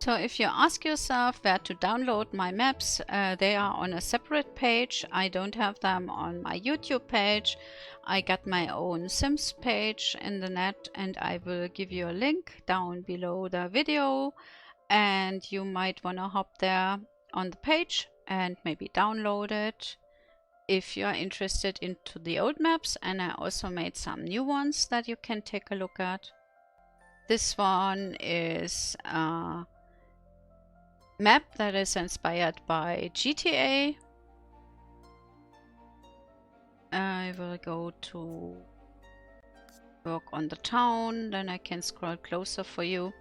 So if you ask yourself where to download my maps, they are on a separate page. I don't have them on my YouTube page. I got my own Sims page in the net, and I will give you a link down below the video, and you might want to hop there on the page and maybe download it if you are interested into the old maps. And I also made some new ones that you can take a look at. This one is a map that is inspired by GTA. I will go to work on the town, then I can scroll closer for you.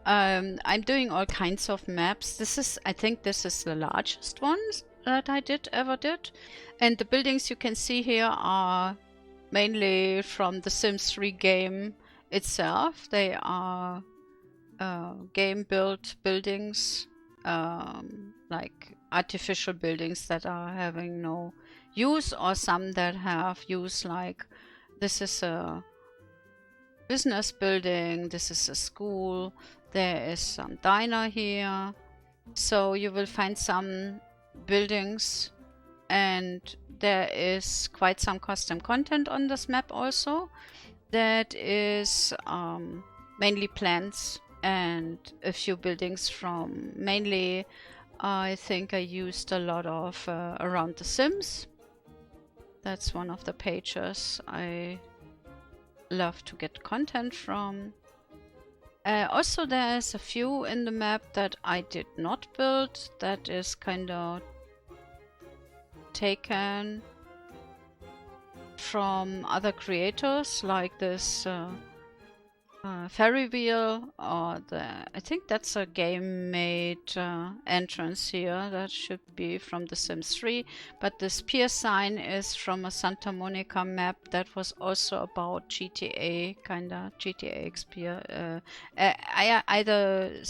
I'm doing all kinds of maps. I think this is the largest one that I ever did. And the buildings you can see here are mainly from the Sims 3 game itself. They are game built buildings, like artificial buildings that are having no use, or some that have use, like this is a business building, this is a school, there is some diner here. So you will find some buildings, and there is quite some custom content on this map also. That is mainly plants and a few buildings from mainly, I think I used a lot of around the Sims. That's one of the pages I love to get content from. Also there's a few in the map that I did not build, that is kind of taken from other creators, like this ferry wheel, or I think that's a game made entrance here. That should be from the Sims 3, but this pier sign is from a Santa Monica map that was also about GTA, kinda GTA X-Pier, either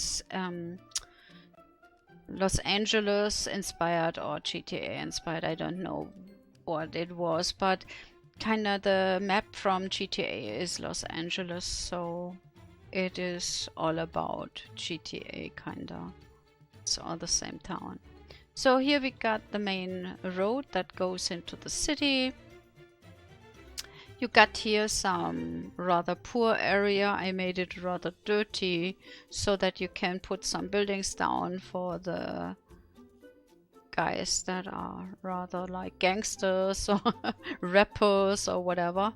Los Angeles inspired or GTA inspired. I don't know what it was, but kinda the map from GTA is Los Angeles, so it is all about GTA, kinda. It's all the same town. So here we got the main road that goes into the city. You got here some rather poor area. I made it rather dirty so that you can put some buildings down for the guys that are rather like gangsters or rappers or whatever.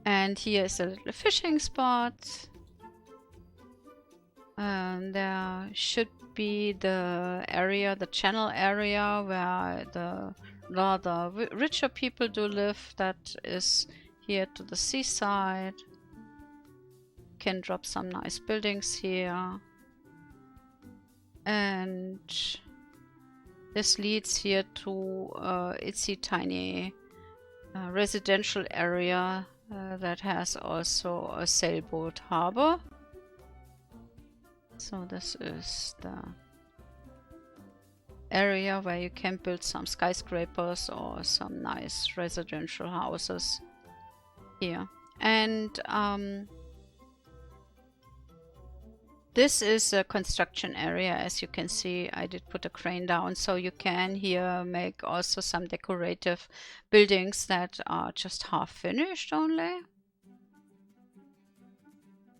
And here is a little fishing spot. And there should be the area, the channel area, where the rather richer people do live. That is here to the seaside. Can drop some nice buildings here. And this leads here to itsy tiny residential area that has also a sailboat harbor. So this is the area where you can build some skyscrapers or some nice residential houses here. And this is a construction area. As you can see, I did put a crane down, so you can here make also some decorative buildings that are just half finished only.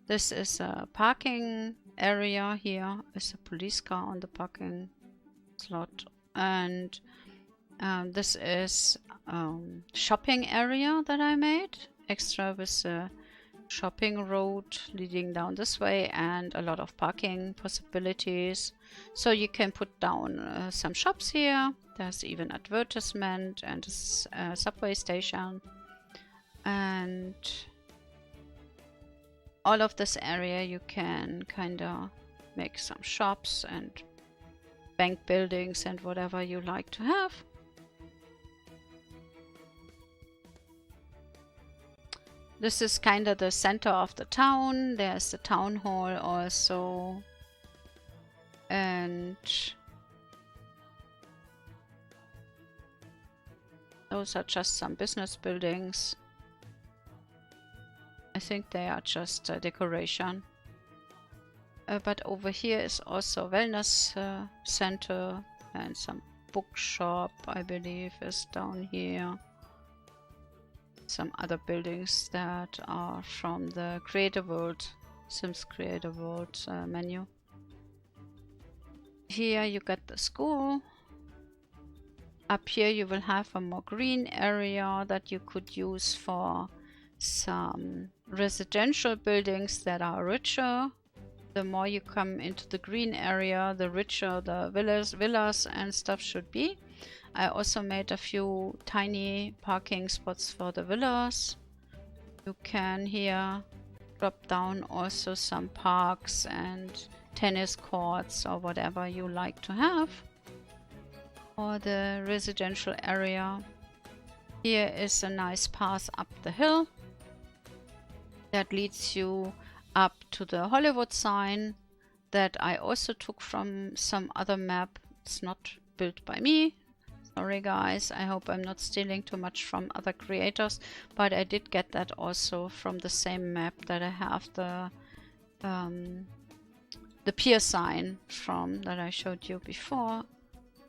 This is a parking area. Here is a police car on the parking slot. And this is shopping area that I made extra with a shopping road leading down this way and a lot of parking possibilities. So you can put down some shops here. There's even advertisement and a subway station. And all of this area you can kind of make some shops and bank buildings and whatever you like to have. This is kind of the center of the town. There's the town hall also. And those are just some business buildings. I think they are just decoration. But over here is also wellness center and some bookshop, I believe, is down here. Some other buildings that are from the Creator World, Sims Creator World menu. Here you got the school. Up here you will have a more green area that you could use for some residential buildings that are richer. The more you come into the green area, the richer the villas and stuff should be. I also made a few tiny parking spots for the villas. You can here drop down also some parks and tennis courts or whatever you like to have. For the residential area, here is a nice path up the hill that leads you up to the Hollywood sign that I also took from some other map. It's not built by me. Sorry guys, I hope I'm not stealing too much from other creators, but I did get that also from the same map that I have the pier sign from that I showed you before.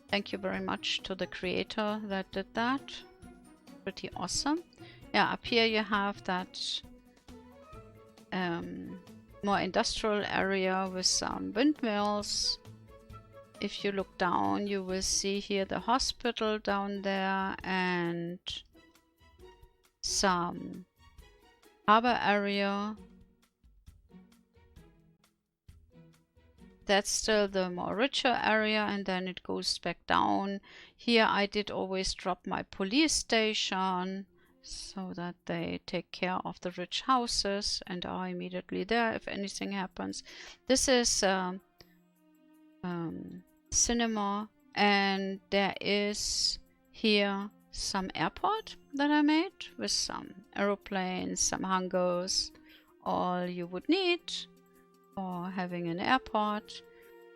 Thank you very much to the creator that did that. Pretty awesome. Yeah, up here you have that more industrial area with some windmills. If you look down, you will see here the hospital down there and some harbor area. That's still the more richer area, and then it goes back down. Here I did always drop my police station so that they take care of the rich houses and are immediately there if anything happens. This is cinema, and there is here some airport that I made with some aeroplanes, some hangars, all you would need for having an airport.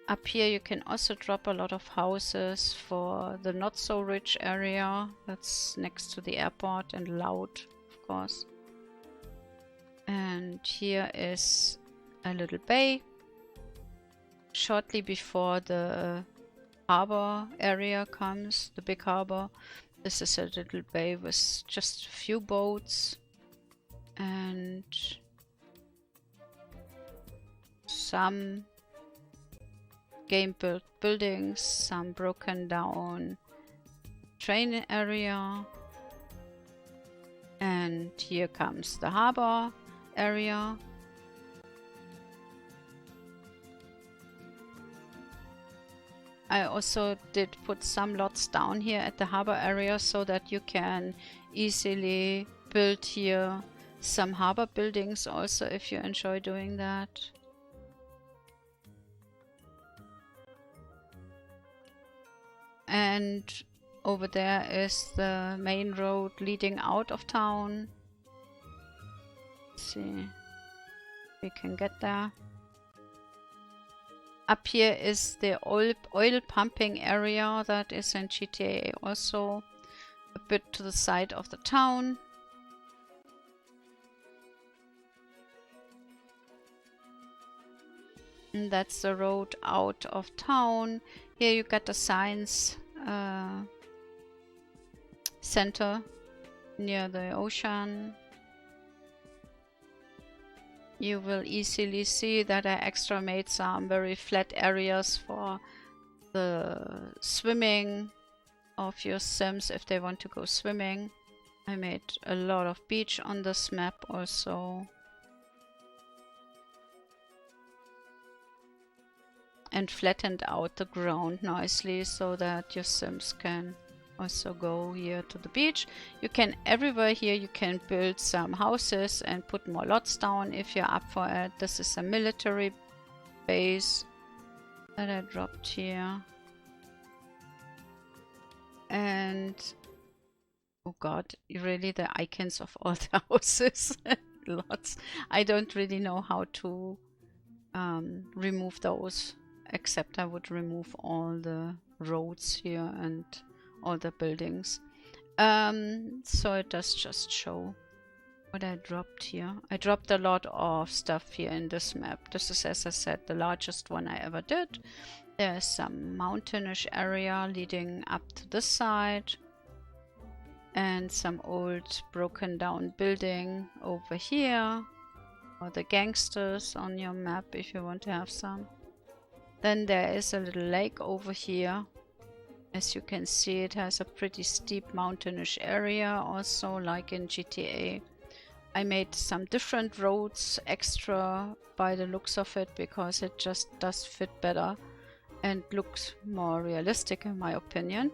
Up here you can also drop a lot of houses for the not so rich area that's next to the airport and loud, of course. And here is a little bay shortly before the harbor area comes, the big harbor. This is a little bay with just a few boats and some game built buildings, some broken down train area, and here comes the harbor area. I also did put some lots down here at the harbor area so that you can easily build here some harbor buildings also if you enjoy doing that. And over there is the main road leading out of town. Let's see, we can get there. Up here is the oil pumping area that is in GTA also, a bit to the side of the town. And that's the road out of town. Here you got the science center near the ocean. You will easily see that I extra made some very flat areas for the swimming of your Sims if they want to go swimming. I made a lot of beach on this map also. And flattened out the ground nicely so that your Sims can also go here to the beach. You can everywhere here you can build some houses and put more lots down if you're up for it. This is a military base that I dropped here. And oh god, really the icons of all the houses. Lots. I don't really know how to remove those, except I would remove all the roads here and all the buildings. So it does just show what I dropped here. I dropped a lot of stuff here in this map. This is, as I said, the largest one I ever did. There's some mountainish area leading up to this side. And some old broken down building over here. Or the gangsters on your map if you want to have some. Then there is a little lake over here. As you can see, it has a pretty steep mountainish area also, like in GTA. I made some different roads extra by the looks of it because it just does fit better and looks more realistic in my opinion.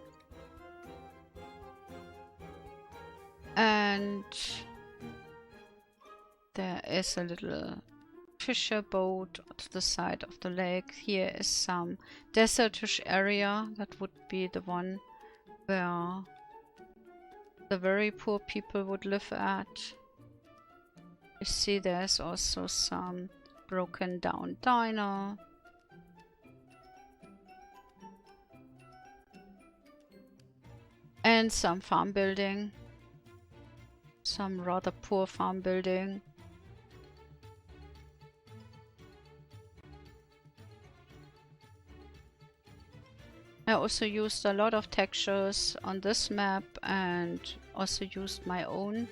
And there is a little fisher boat to the side of the lake. Here is some desertish area. That would be the one where the very poor people would live at. You see there's also some broken down diner. And some farm building. Some rather poor farm building. I also used a lot of textures on this map and also used my own.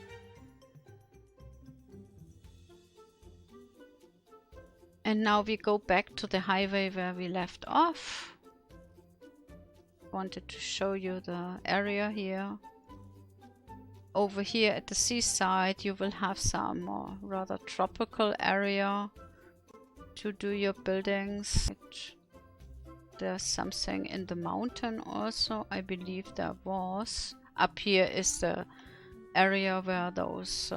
And now we go back to the highway where we left off. Wanted to show you the area here. Over here at the seaside you will have some more rather tropical area to do your buildings. There's something in the mountain also, I believe there was. Up here is the area where those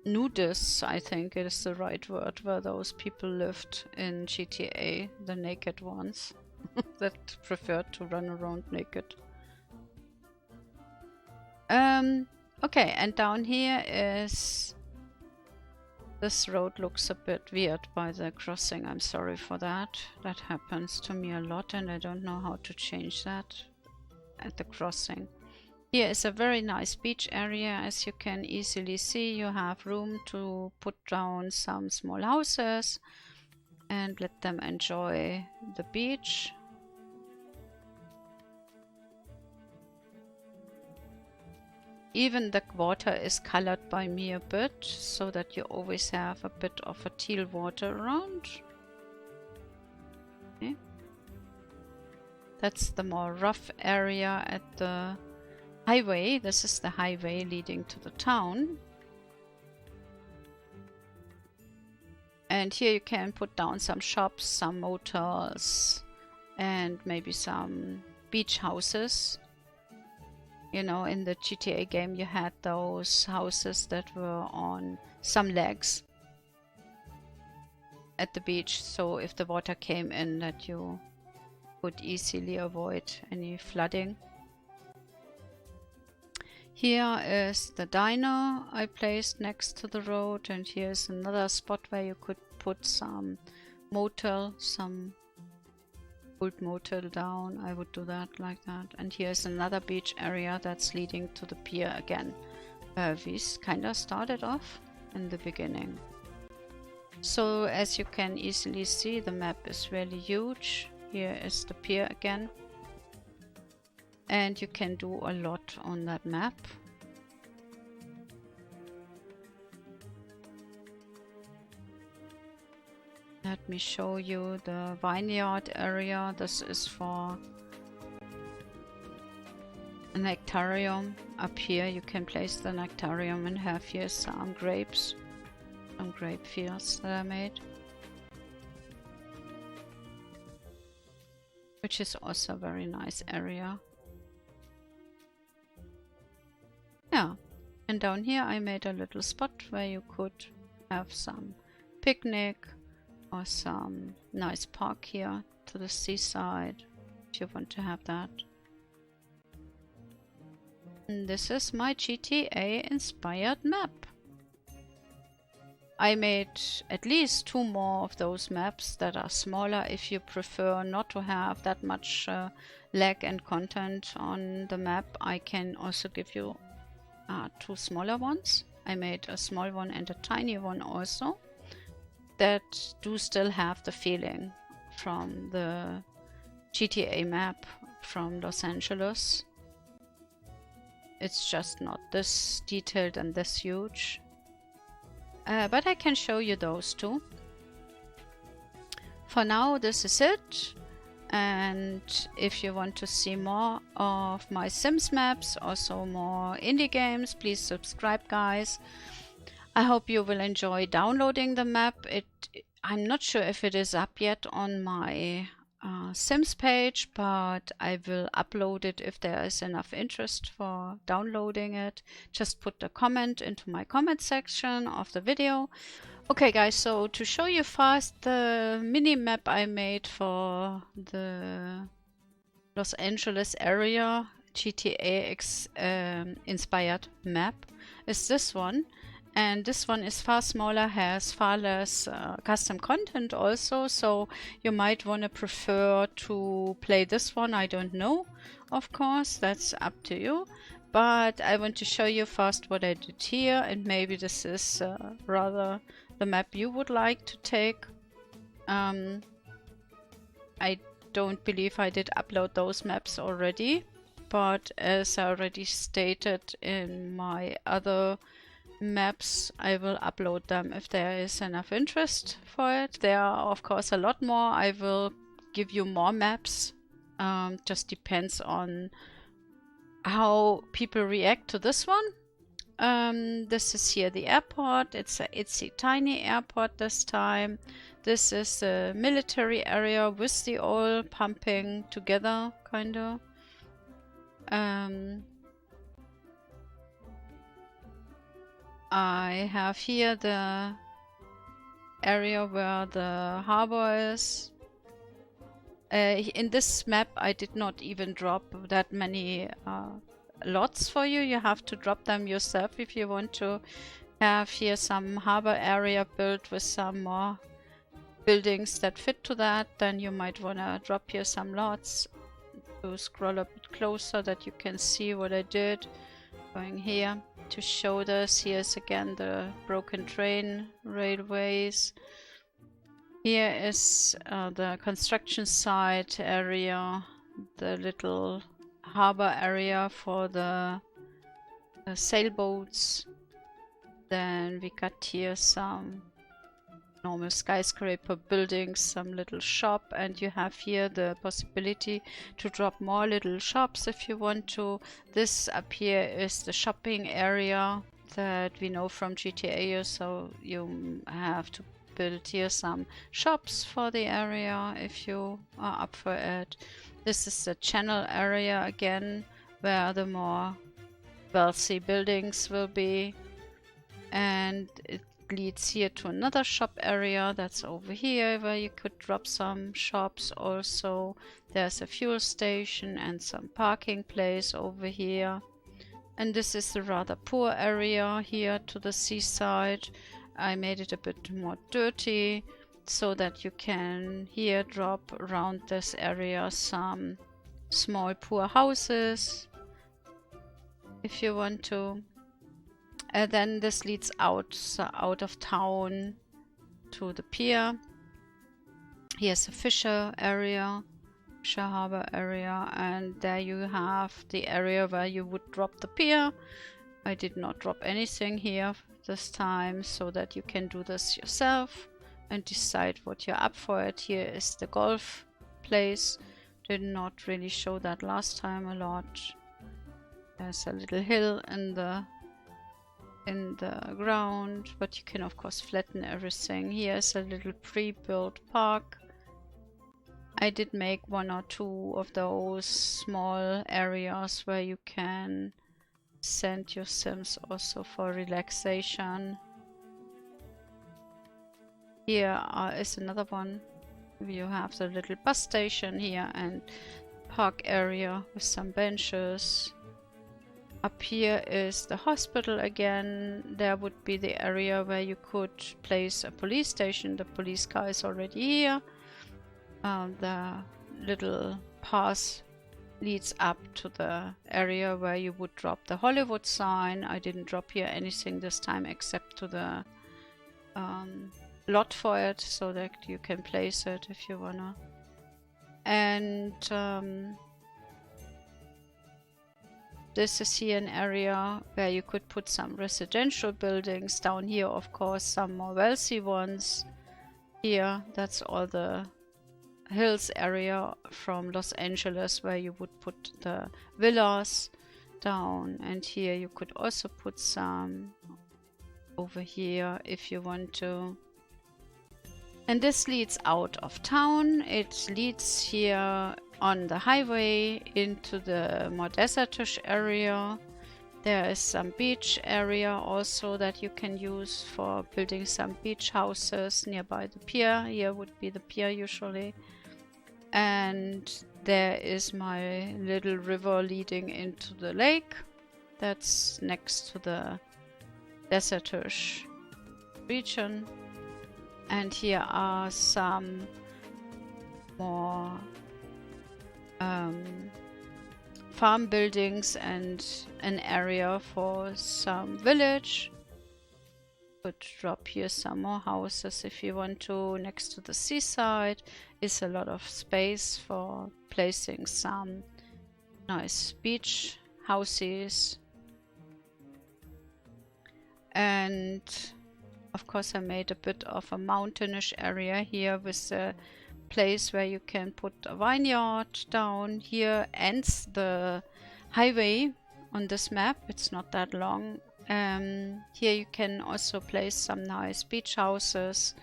nudists, I think it is the right word, where those people lived in GTA, the naked ones that preferred to run around naked. Okay, and down here is... This road looks a bit weird by the crossing, I'm sorry for that. That happens to me a lot and I don't know how to change that at the crossing. Here is a very nice beach area. As you can easily see, you have room to put down some small houses and let them enjoy the beach. Even the water is colored by me a bit, so that you always have a bit of a teal water around. Okay. That's the more rough area at the highway. This is the highway leading to the town. And here you can put down some shops, some motels, and maybe some beach houses. You know, in the GTA game you had those houses that were on some legs at the beach, so if the water came in that you could easily avoid any flooding. Here is the diner I placed next to the road, and here's another spot where you could put some motel, some old motel down. I would do that like that. And here's another beach area that's leading to the pier again, where we kinda started off in the beginning. So as you can easily see, the map is really huge. Here is the pier again. And you can do a lot on that map. Let me show you the vineyard area. This is for a nectarium. Up here you can place the nectarium and have here some grapes. Some grape fields that I made. Which is also a very nice area. Yeah, and down here I made a little spot where you could have some picnic or some nice park here to the seaside if you want to have that. And this is my GTA inspired map. I made at least 2 more of those maps that are smaller if you prefer not to have that much lag and content on the map, I can also give you 2 smaller ones. I made a small one and a tiny one also that do still have the feeling from the GTA map from Los Angeles. It's just not this detailed and this huge. But I can show you those two. For now, this is it. And if you want to see more of my Sims maps, also more indie games, please subscribe, guys. I hope you will enjoy downloading the map. I'm not sure if it is up yet on my Sims page, but I will upload it if there is enough interest for downloading it. Just put a comment into my comment section of the video. Okay guys, so to show you fast the mini map I made for the Los Angeles area GTA inspired map is this one. And this one is far smaller, has far less custom content also, so you might want to prefer to play this one. I don't know, of course, that's up to you. But I want to show you first what I did here, and maybe this is rather the map you would like to take. I don't believe I did upload those maps already, but as I already stated in my other maps, I will upload them if there is enough interest for it. There are of course a lot more. I will give you more maps. Just depends on how people react to this one. This is here the airport. It's a itsy tiny airport this time. This is the military area with the oil pumping together, kinda. I have here the area where the harbor is. In this map I did not even drop that many lots for you. You have to drop them yourself if you want to have here some harbor area built with some more buildings that fit to that. Then you might want to drop here some lots. To scroll a bit closer that you can see what I did. Going here to show this. Here's again the broken train railways. Here is the construction site area, the little harbor area for the sailboats. Then we got here some normal skyscraper buildings, some little shop, and you have here the possibility to drop more little shops if you want to. This up here is the shopping area that we know from GTA, so you have to build here some shops for the area if you are up for it. This is the channel area again, where the more wealthy buildings will be, and it leads here to another shop area that's over here where you could drop some shops also. There's a fuel station and some parking place over here. And this is the rather poor area here to the seaside. I made it a bit more dirty so that you can here drop around this area some small poor houses if you want to. Then this leads out of town to the pier. Here's a Fisher area, Fisher Harbor area, and there you have the area where you would drop the pier. I did not drop anything here this time, so that you can do this yourself and decide what you're up for it. Here is the golf place. Did not really show that last time a lot. There's a little hill in the ground, but you can of course flatten everything. Here's a little pre-built park. I did make 1 or 2 of those small areas where you can send your Sims also for relaxation. Here is another one. You have the little bus station here and park area with some benches. Up here is the hospital again. There would be the area where you could place a police station. The police car is already here. The little path leads up to the area where you would drop the Hollywood sign. I didn't drop here anything this time except to the lot for it, so that you can place it if you wanna. And this is here an area where you could put some residential buildings. Down here, of course, some more wealthy ones. Here, that's all the hills area from Los Angeles where you would put the villas down. And here you could also put some over here if you want to. And this leads out of town. It leads here on the highway into the more desertish area. There is some beach area also that you can use for building some beach houses nearby the pier. Here would be the pier usually. And there is my little river leading into the lake. That's next to the desertish region. And here are some more farm buildings and an area for some village. Could drop here some more houses if you want to. Next to the seaside is a lot of space for placing some nice beach houses. And of course I made a bit of a mountainish area here with a place where you can put a vineyard down. Here ends the highway on this map. It's not that long. Here you can also place some nice beach houses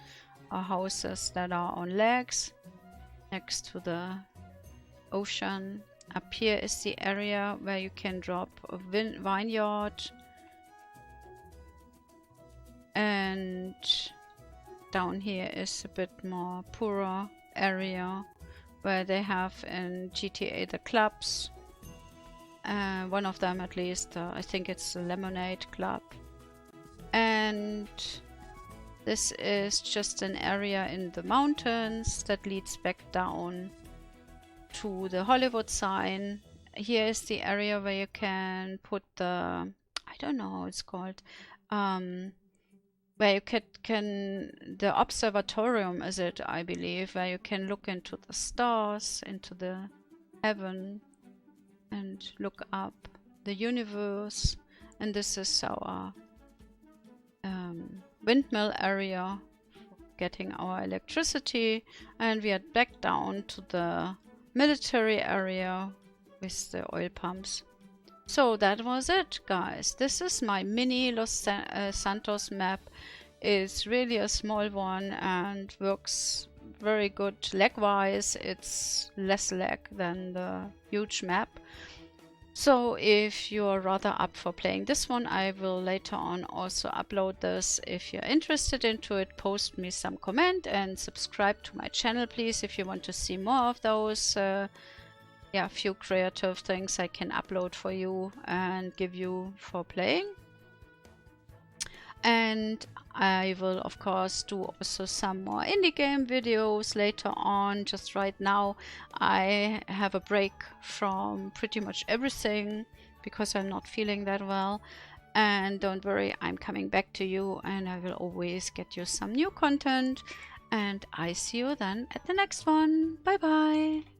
or houses that are on legs next to the ocean. Up here is the area where you can drop a vineyard. And down here is a bit more poorer area where they have in GTA the clubs. One of them at least, I think it's the Lemonade Club. And this is just an area in the mountains that leads back down to the Hollywood sign. Here is the area where you can put the, I don't know how it's called, where you can the observatorium is it, I believe, where you can look into the stars, into the heaven, and look up the universe. And this is our windmill area for getting our electricity. And we are back down to the military area with the oil pumps. So that was it, guys. This is my mini Los Santos map. It's really a small one and works very good lag-wise. It's less lag than the huge map. So if you're rather up for playing this one, I will later on also upload this. If you're interested into it, post me some comment and subscribe to my channel, please, if you want to see more of those few creative things I can upload for you and give you for playing. And I will of course do also some more indie game videos later on. Just right now I have a break from pretty much everything because I'm not feeling that well. And don't worry, I'm coming back to you and I will always get you some new content. And I see you then at the next one. Bye bye.